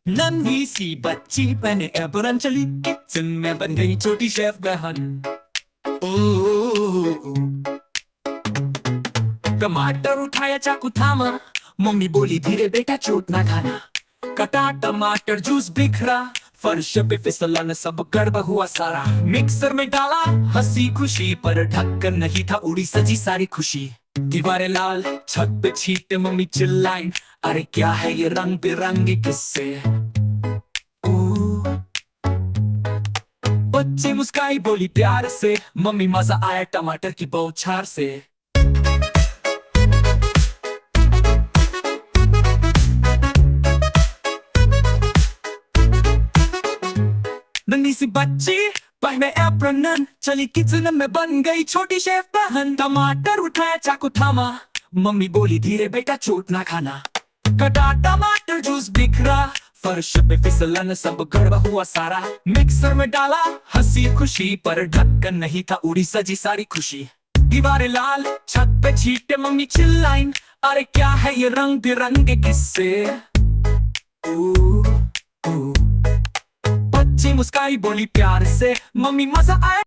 नन्ही सी बच्ची पहने एप्रन चली किचन में बन गई छोटी शेफ बहन। ओह, टमाटर उठाया चाकू थामा, मम्मी बोली धीरे बेटा चोट ना खाना। कटा टमाटर जूस बिखरा, फर्श पे फिसला न सब गड़बड़ हुआ सारा। मिक्सर में डाला हंसी खुशी, पर ढक्कन नहीं था उड़ी सजी सारी खुशी। दीवारें लाल छत पे छींटे मम्मी चिल्लाई, अरे क्या है ये रंग बिरंगे किस्से। बच्ची मुस्काई बोली प्यार से, मम्मी मजा आया टमाटर की बौछार से। नन्ही सी बच्ची पहने एप्रन चली किचन में बन गई छोटी शेफ बहन। टमाटर उठाया चाकू थामा, मम्मी बोली धीरे बेटा चोट ना खाना। कटा टमाटर जूस बिखरा, फर्श पे फिसला न सब गड़बड़ हुआ सारा। मिक्सर में डाला हंसी खुशी, पर ढक्कन नहीं था उड़ी सजी सारी खुशी। दीवारें लाल छत पे छींटे मम्मी चिल्लाई, अरे क्या है ये रंग बिरंगे किस्से। बच्ची मुस्काई बोली प्यार से, मम्मी मजा आया